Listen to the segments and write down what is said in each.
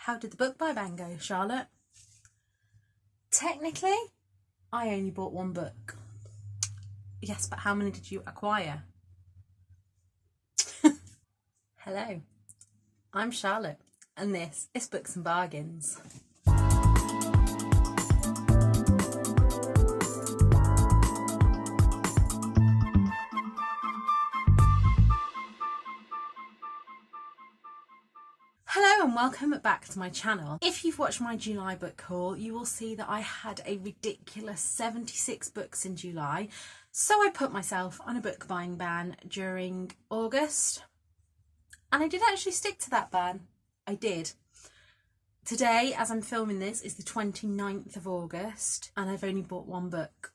How did the book buy ban go, Charlotte? Technically, I only bought one book. Yes, but how many did you acquire? Hello, I'm Charlotte, and this is Books and Bargains. Hello and welcome back to my channel. If you've watched my July book haul, you will see that I had a ridiculous 76 books in July. So I put myself on a book buying ban during August. And I did actually stick to that ban. I did. Today, as I'm filming this, is the 29th of August and I've only bought one book.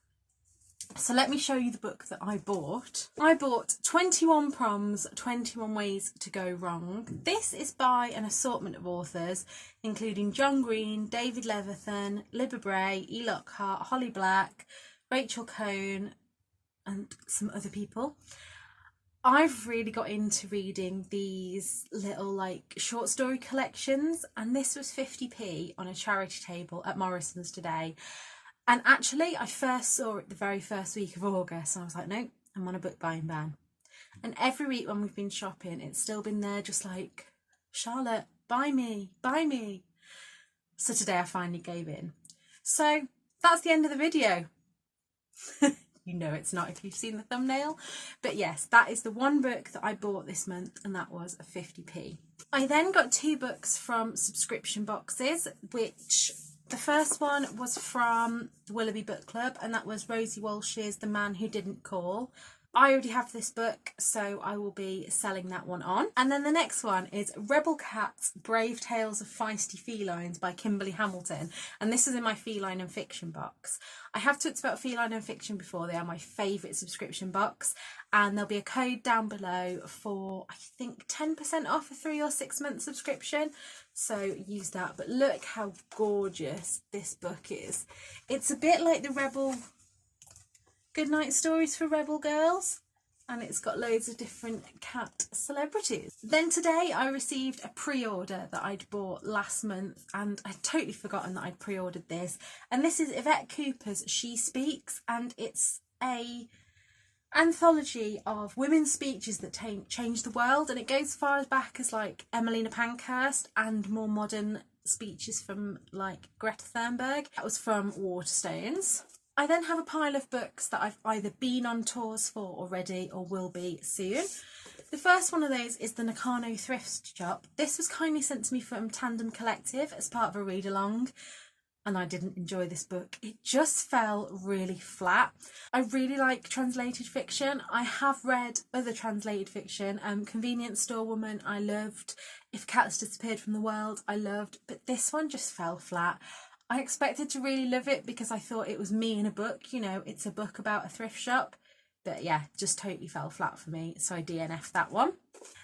So let me show you the book that I bought. I bought 21 Proms, 21 Ways to Go Wrong. This is by an assortment of authors, including John Green, David Levithan, Libba Bray, E. Lockhart, Holly Black, Rachel Cohn, and some other people. I've really got into reading these little short story collections, and this was 50p on a charity table at Morrison's today. And actually, I first saw it the very first week of August and I was like, no, I'm on a book buying ban. And every week when we've been shopping, it's still been there just like, Charlotte, buy me, buy me. So today I finally gave in. So that's the end of the video. You know it's not if you've seen the thumbnail. But yes, that is the one book that I bought this month, and that was a 50p. I then got two books from subscription boxes, which... the first one was from the Willoughby Book Club, and that was Rosie Walsh's The Man Who Didn't Call. I already have this book, so I will be selling that one on. And then the next one is Rebel Cats, Brave Tales of Feisty Felines by Kimberly Hamilton. And this is in my feline and fiction box. I have talked about feline and fiction before. They are my favourite subscription box. And there'll be a code down below for, I think, 10% off a 3 or 6 month subscription. So use that. But look how gorgeous this book is. It's a bit like the Rebel Goodnight Stories for Rebel Girls, and it's got loads of different cat celebrities. Then today I received a pre-order that I'd bought last month, and I'd totally forgotten that I'd pre-ordered this. And this is Yvette Cooper's She Speaks, and it's a anthology of women's speeches that changed the world, and it goes as far as back as like Emmeline Pankhurst and more modern speeches from like Greta Thunberg. That was from Waterstones. I then have a pile of books that I've either been on tours for already or will be soon. The first one of those is the Nakano Thrift Shop. This was kindly sent to me from Tandem Collective as part of a read-along, and I didn't enjoy this book. It just fell really flat. I really like translated fiction. I have read other translated fiction. Convenience Store Woman, I loved. If Cats Disappeared from the World, I loved. But this one just fell flat. I expected to really love it because I thought it was me in a book, you know, it's a book about a thrift shop. But yeah, just totally fell flat for me, so I DNF'd that one.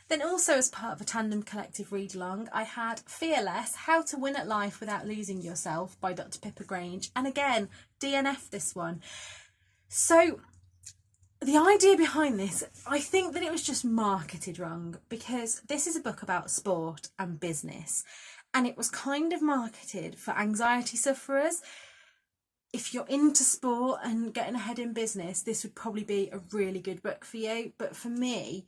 Then also as part of a Tandem Collective read-along, I had Fearless, How to Win at Life Without Losing Yourself by Dr. Pippa Grange. And again, DNF'd this one. So the idea behind this, I think that it was just marketed wrong, because this is a book about sport and business. And it was kind of marketed for anxiety sufferers. If you're into sport and getting ahead in business, this would probably be a really good book for you. But for me,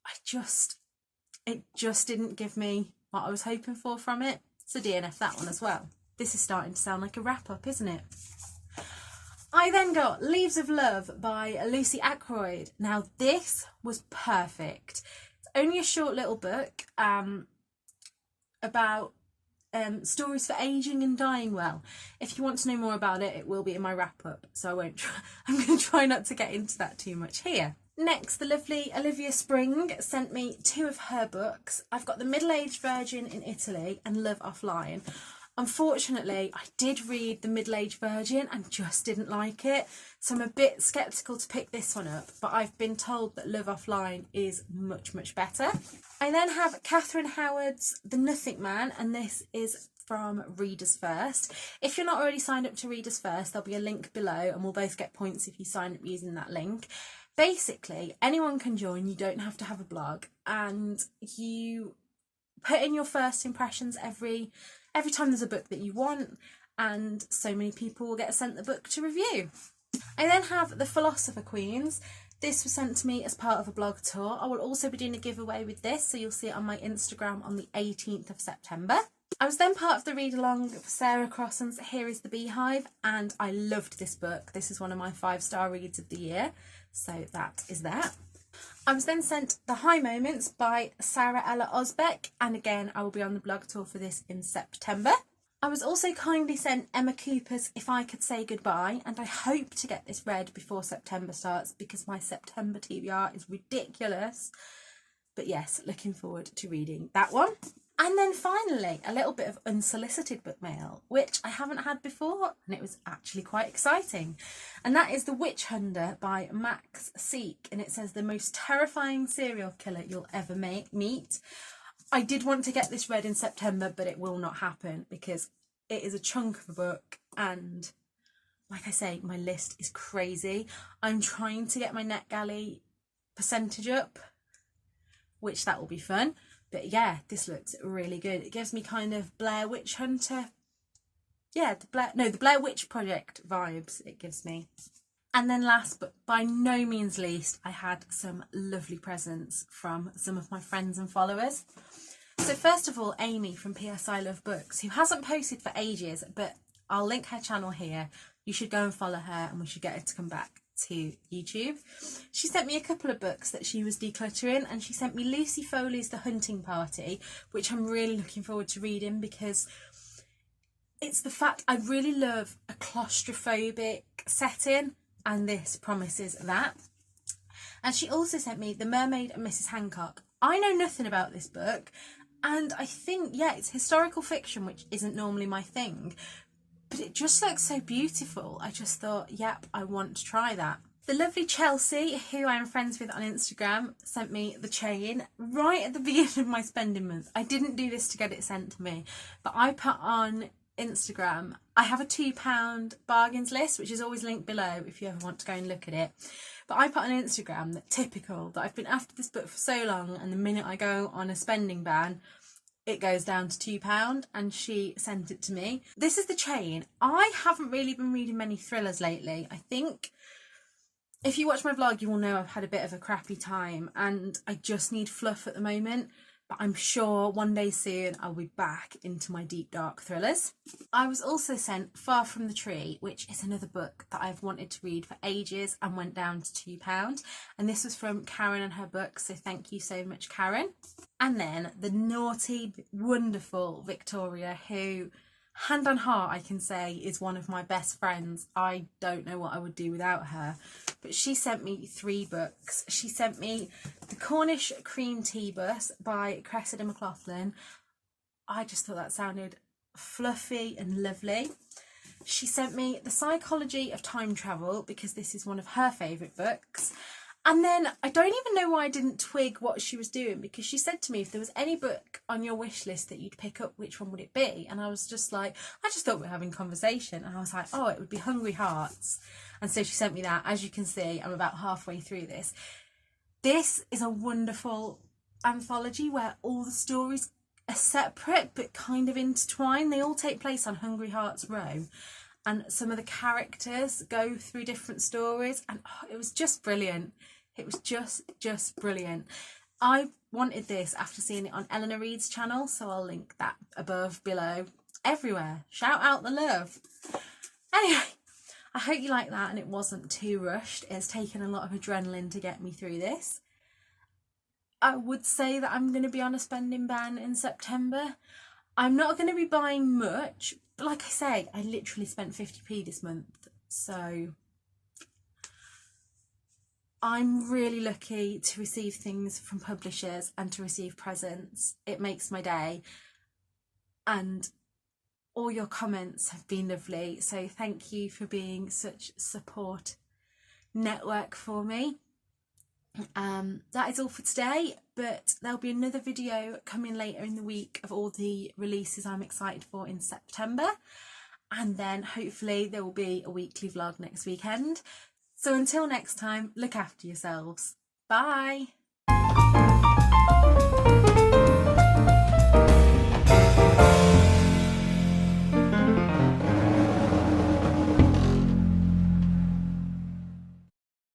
it just didn't give me what I was hoping for from it. So DNF that one as well. This is starting to sound like a wrap up, isn't it? I then got Leaves of Love by Lucy Ackroyd. Now this was perfect. It's only a short little book. About stories for aging and dying well. If you want to know more about it, it will be in my wrap up, so I won't try. I'm going to try not to get into that too much here. Next, the lovely Olivia Spring sent me 2 of her books. I've got The Middle-Aged Virgin in Italy and Love Offline. Unfortunately, I did read The Middle-Aged Virgin and just didn't like it, so I'm a bit sceptical to pick this one up, but I've been told that Love Offline is much, much better. I then have Catherine Howard's The Nothing Man, and this is from Readers First. If you're not already signed up to Readers First, there'll be a link below and we'll both get points if you sign up using that link. Basically, anyone can join, you don't have to have a blog, and you put in your first impressions every time there's a book that you want, and so many people will get sent the book to review. I then have The Philosopher Queens. This was sent to me as part of a blog tour. I will also be doing a giveaway with this, so you'll see it on my Instagram on the 18th of September. I was then part of the read along for Sarah Crosson's Here is the Beehive, and I loved this book. This is one of my 5-star reads of the year, so that is that. I was then sent The High Moments by Sarah Ella Osbeck, and again I will be on the blog tour for this in September. I was also kindly sent Emma Cooper's If I Could Say Goodbye, and I hope to get this read before September starts because my September TBR is ridiculous. But yes, looking forward to reading that one. And then finally, a little bit of unsolicited book mail, which I haven't had before, and it was actually quite exciting. And that is The Witch Hunter by Max Seek, and it says the most terrifying serial killer you'll ever meet. I did want to get this read in September, but it will not happen because it is a chunk of a book, and like I say, my list is crazy. I'm trying to get my NetGalley percentage up, which that will be fun. But yeah, this looks really good. It gives me kind of Blair Witch Hunter. Yeah, the Blair Witch Project vibes it gives me. And then last but by no means least, I had some lovely presents from some of my friends and followers. So first of all, Amy from PS I Love Books, who hasn't posted for ages, but I'll link her channel here. You should go and follow her, and we should get her to come back to YouTube. She sent me a couple of books that she was decluttering, and she sent me Lucy Foley's The Hunting Party, which I'm really looking forward to reading because it's the fact I really love a claustrophobic setting, and this promises that. And she also sent me The Mermaid and Mrs. Hancock. I know nothing about this book, and I think, yeah, it's historical fiction, which isn't normally my thing, but it just looks so beautiful. I just thought, yep, I want to try that. The lovely Chelsea, who I am friends with on Instagram, sent me the chain right at the beginning of my spending month. I didn't do this to get it sent to me, but I put on Instagram, I have a £2 bargains list, which is always linked below if you ever want to go and look at it. But I put on Instagram that typical, that I've been after this book for so long, and the minute I go on a spending ban, it goes down to £2, and she sent it to me. This is the chain. I haven't really been reading many thrillers lately. I think if you watch my vlog, you will know I've had a bit of a crappy time, and I just need fluff at the moment. But I'm sure one day soon I'll be back into my deep dark thrillers. I was also sent Far From the Tree, which is another book that I've wanted to read for ages and went down to £2. And this was from Karen and her books, so thank you so much, Karen. And then the naughty, wonderful Victoria, who, hand on heart, I can say is one of my best friends. I don't know what I would do without her. But she sent me 3 books. She sent me The Cornish Cream Tea Bus by Cressida McLaughlin. I just thought that sounded fluffy and lovely. She sent me The Psychology of Time Travel because this is one of her favourite books. And then I don't even know why I didn't twig what she was doing, because she said to me, if there was any book on your wish list that you'd pick up, which one would it be? And I was just like, I just thought we were having conversation. And I was like, oh, it would be Hungry Hearts. And so she sent me that. As you can see, I'm about halfway through this. This is a wonderful anthology where all the stories are separate but kind of intertwined. They all take place on Hungry Hearts Row. And some of the characters go through different stories, and oh, it was just brilliant. It was just brilliant. I wanted this after seeing it on Eleanor Reed's channel, so I'll link that above, below, everywhere. Shout out the love. Anyway, I hope you like that and it wasn't too rushed. It's taken a lot of adrenaline to get me through this. I would say that I'm going to be on a spending ban in September. I'm not going to be buying much, but like I say, I literally spent 50p this month, so I'm really lucky to receive things from publishers and to receive presents. It makes my day, and all your comments have been lovely, so thank you for being such support network for me. That is all for today, but there'll be another video coming later in the week of all the releases I'm excited for in September, and then hopefully there will be a weekly vlog next weekend. So until next time, look after yourselves. Bye!